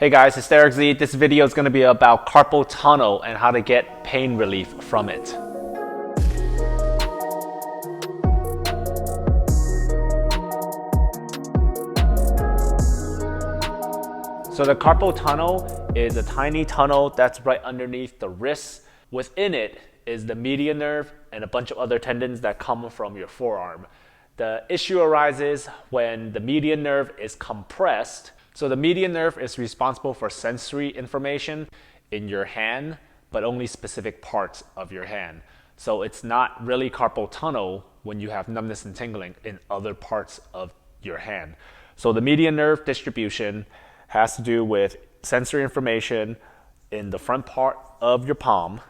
Hey guys, it's Derek Z. This video is going to be about carpal tunnel and how to get pain relief from it. So the carpal tunnel is a tiny tunnel that's right underneath the wrist. Within it is the median nerve and a bunch of other tendons that come from your forearm. The issue arises when the median nerve is compressed. So the median nerve is responsible for sensory information in your hand, but only specific parts of your hand. So it's not really carpal tunnel when you have numbness and tingling in other parts of your hand. So the median nerve distribution has to do with sensory information in the front part of your palm,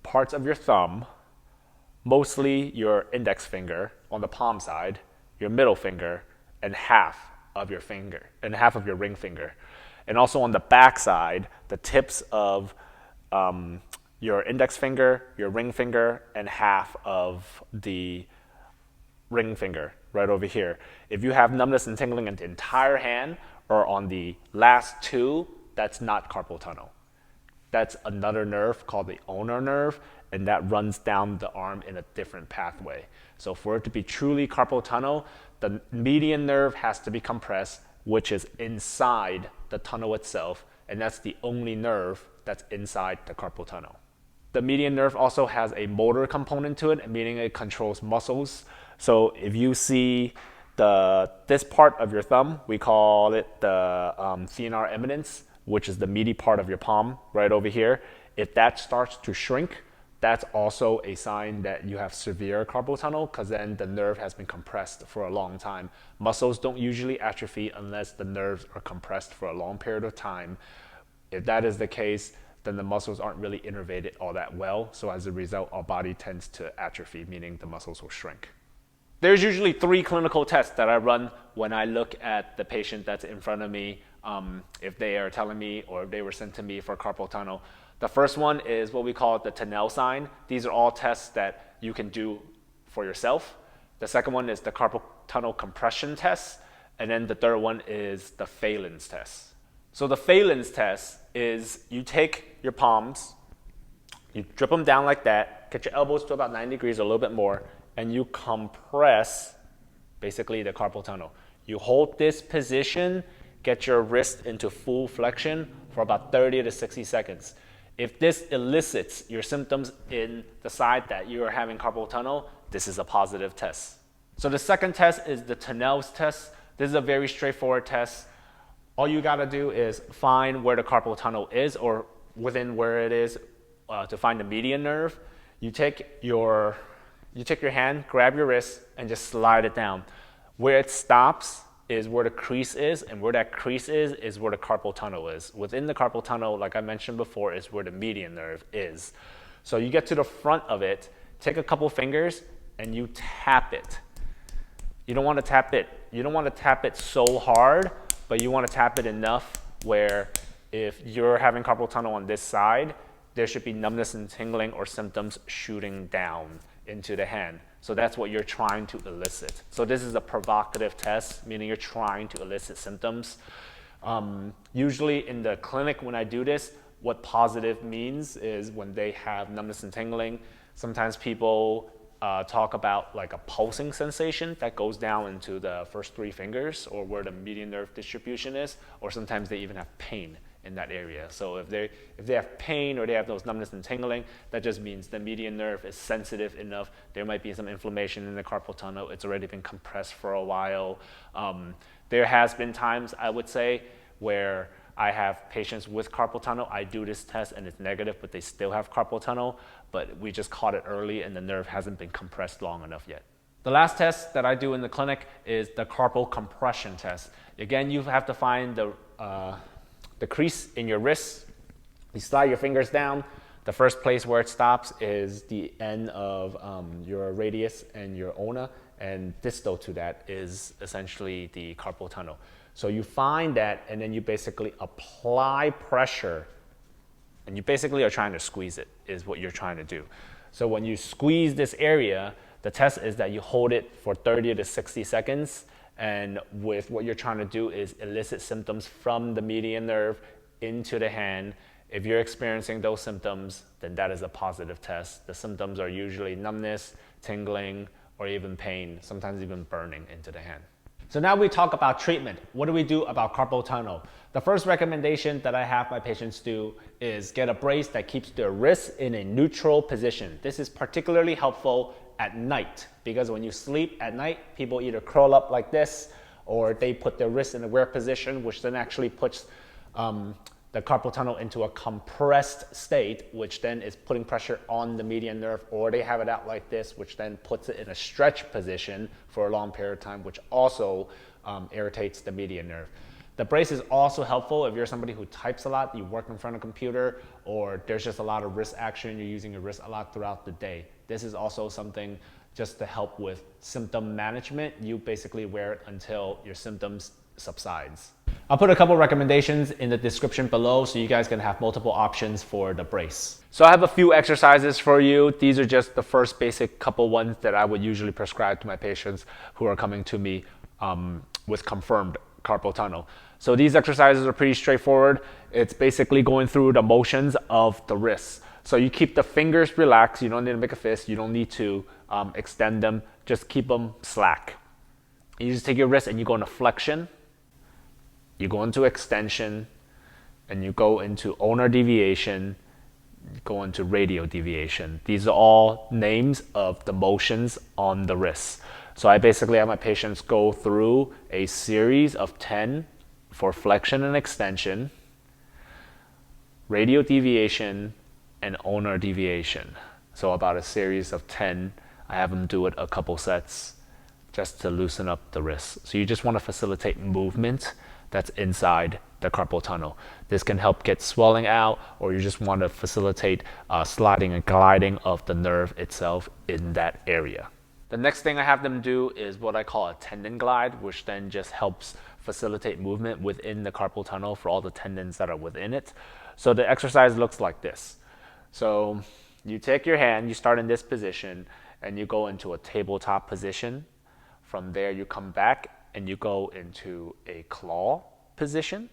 parts of your thumb, mostly your index finger on the palm side, your middle finger, and half of your finger and half of your ring finger. And also on the back side, the tips of your index finger, your ring finger, and half of the ring finger right over here. If you have numbness and tingling in the entire hand or on the last two, that's not carpal tunnel. That's another nerve called the ulnar nerve, and that runs down the arm in a different pathway. So for it to be truly carpal tunnel, the median nerve has to be compressed, which is inside the tunnel itself, and that's the only nerve that's inside the carpal tunnel. The median nerve also has a motor component to it, meaning it controls muscles. So if you see this part of your thumb, we call it the thenar eminence, which is the meaty part of your palm right over here. If that starts to shrink, that's also a sign that you have severe carpal tunnel, because then the nerve has been compressed for a long time. Muscles don't usually atrophy unless the nerves are compressed for a long period of time. If that is the case, then the muscles aren't really innervated all that well. So as a result, our body tends to atrophy, meaning the muscles will shrink. There's usually 3 clinical tests that I run when I look at the patient that's in front of me, if they are telling me or if they were sent to me for carpal tunnel. The first one is what we call the Tinel sign. These are all tests that you can do for yourself. The second one is the carpal tunnel compression test. And then the third one is the Phalen's test. So the Phalen's test is you take your palms, you drip them down like that, get your elbows to about 90 degrees or a little bit more, and you compress basically the carpal tunnel. You hold this position, get your wrist into full flexion for about 30 to 60 seconds. If this elicits your symptoms in the side that you are having carpal tunnel, this is a positive test. So the second test is the Tinel's test. This is a very straightforward test. All you gotta do is find where the carpal tunnel is or within where it is to find the median nerve. You take your hand, grab your wrist, and just slide it down. Where it stops is where the crease is, and where that crease is where the carpal tunnel is. Within the carpal tunnel, like I mentioned before, is where the median nerve is. So you get to the front of it, take a couple fingers, and you tap it. You don't want to tap it so hard, but you want to tap it enough where if you're having carpal tunnel on this side, there should be numbness and tingling or symptoms shooting down into the hand. So that's what you're trying to elicit. So this is a provocative test, meaning you're trying to elicit symptoms. Usually in the clinic when I do this, what positive means is when they have numbness and tingling, sometimes people talk about like a pulsing sensation that goes down into the first 3 fingers or where the median nerve distribution is, or sometimes they even have pain in that area. So if they have pain or they have those numbness and tingling, that just means the median nerve is sensitive enough. There might be some inflammation in the carpal tunnel. It's already been compressed for a while. There has been times, I would say, where I have patients with carpal tunnel. I do this test and it's negative, but they still have carpal tunnel, but we just caught it early and the nerve hasn't been compressed long enough yet. The last test that I do in the clinic is the carpal compression test. Again, you have to find the crease in your wrist. You slide your fingers down. The first place where it stops is the end of your radius and your ulna, and distal to that is essentially the carpal tunnel. So you find that, and then you basically apply pressure, and you basically are trying to squeeze it, is what you're trying to do. So when you squeeze this area, the test is that you hold it for 30 to 60 seconds, And with what you're trying to do is elicit symptoms from the median nerve into the hand. If you're experiencing those symptoms, then that is a positive test. The symptoms are usually numbness, tingling, or even pain, sometimes even burning into the hand. So now we talk about treatment. What do we do about carpal tunnel? The first recommendation that I have my patients do is get a brace that keeps their wrists in a neutral position. This is particularly helpful at night because when you sleep at night, people either curl up like this or they put their wrists in a weird position, which then actually puts the carpal tunnel into a compressed state, which then is putting pressure on the median nerve, or they have it out like this, which then puts it in a stretch position for a long period of time, which also irritates the median nerve. The brace is also helpful if you're somebody who types a lot, you work in front of a computer, or there's just a lot of wrist action, you're using your wrist a lot throughout the day. This is also something just to help with symptom management. You basically wear it until your symptoms subsides. I'll put a couple recommendations in the description below so you guys can have multiple options for the brace. So I have a few exercises for you. These are just the first basic couple ones that I would usually prescribe to my patients who are coming to me with confirmed carpal tunnel. So these exercises are pretty straightforward. It's basically going through the motions of the wrists. So you keep the fingers relaxed. You don't need to make a fist. You don't need to extend them. Just keep them slack. You just take your wrist and you go into flexion. You go into extension, and you go into ulnar deviation, you go into radial deviation. These are all names of the motions on the wrists. So I basically have my patients go through a series of 10 for flexion and extension, radial deviation, and ulnar deviation. So about a series of 10, I have them do it a couple sets just to loosen up the wrists. So you just want to facilitate movement that's inside the carpal tunnel. This can help get swelling out, or you just want to facilitate sliding and gliding of the nerve itself in that area. The next thing I have them do is what I call a tendon glide, which then just helps facilitate movement within the carpal tunnel for all the tendons that are within it. So the exercise looks like this. So you take your hand, you start in this position, and you go into a tabletop position. From there, you come back and you go into a claw position.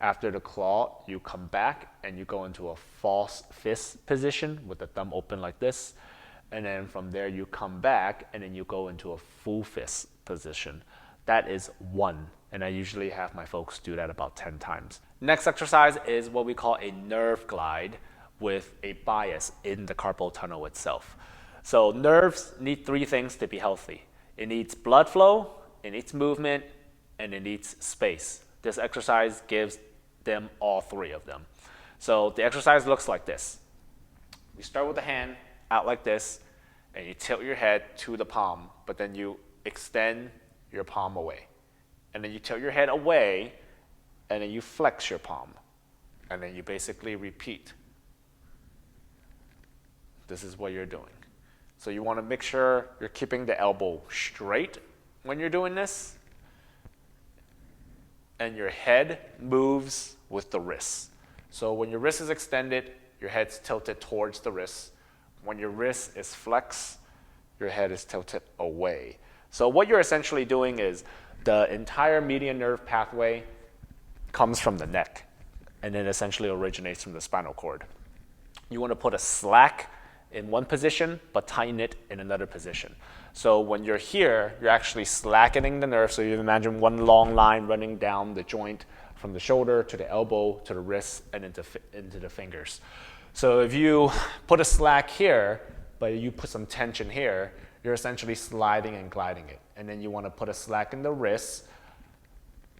After the claw, you come back and you go into a false fist position with the thumb open like this. And then from there, you come back and then you go into a full fist position. That is 1. And I usually have my folks do that about 10 times. Next exercise is what we call a nerve glide with a bias in the carpal tunnel itself. So nerves need 3 things to be healthy. It needs blood flow, it needs movement, and it needs space. This exercise gives them all 3 of them. So the exercise looks like this. You start with the hand out like this, and you tilt your head to the palm, but then you extend your palm away. And then you tilt your head away, and then you flex your palm. And then you basically repeat. This is what you're doing. So you want to make sure you're keeping the elbow straight when you're doing this, and your head moves with the wrist. So when your wrist is extended, your head's tilted towards the wrist. When your wrist is flexed, your head is tilted away. So what you're essentially doing is the entire median nerve pathway comes from the neck, and it essentially originates from the spinal cord. You want to put a slack in one position, but tighten it in another position. So when you're here, you're actually slackening the nerve. So you imagine one long line running down the joint from the shoulder to the elbow to the wrist and into the fingers. So if you put a slack here, but you put some tension here, you're essentially sliding and gliding it. And then you want to put a slack in the wrist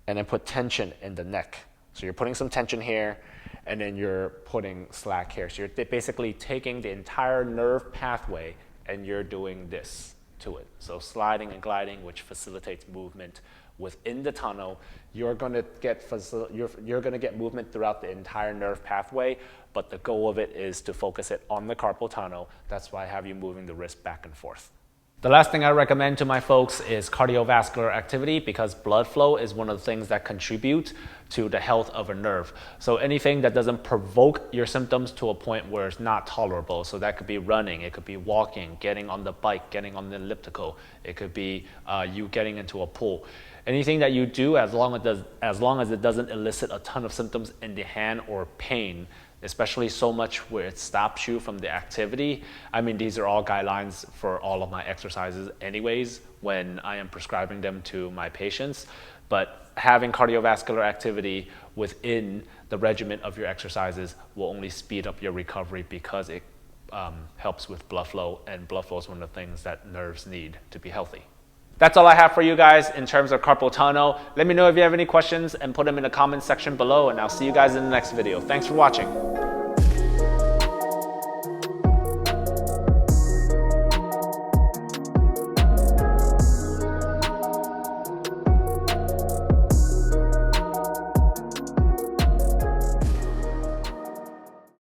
and then put tension in the neck. So you're putting some tension here, and then you're putting slack here. So you're basically taking the entire nerve pathway and you're doing this to it. So sliding and gliding, which facilitates movement within the tunnel. You're going to get movement throughout the entire nerve pathway, but the goal of it is to focus it on the carpal tunnel. That's why I have you moving the wrist back and forth. The last thing I recommend to my folks is cardiovascular activity, because blood flow is one of the things that contribute to the health of a nerve. So anything that doesn't provoke your symptoms to a point where it's not tolerable. So that could be running, it could be walking, getting on the bike, getting on the elliptical. It could be you getting into a pool. Anything that you do, as long as it doesn't elicit a ton of symptoms in the hand or pain, especially so much where it stops you from the activity. I mean, these are all guidelines for all of my exercises anyways when I am prescribing them to my patients. But having cardiovascular activity within the regimen of your exercises will only speed up your recovery, because it helps with blood flow, and blood flow is one of the things that nerves need to be healthy. That's all I have for you guys in terms of carpal tunnel. Let me know if you have any questions and put them in the comments section below, and I'll see you guys in the next video. Thanks for watching.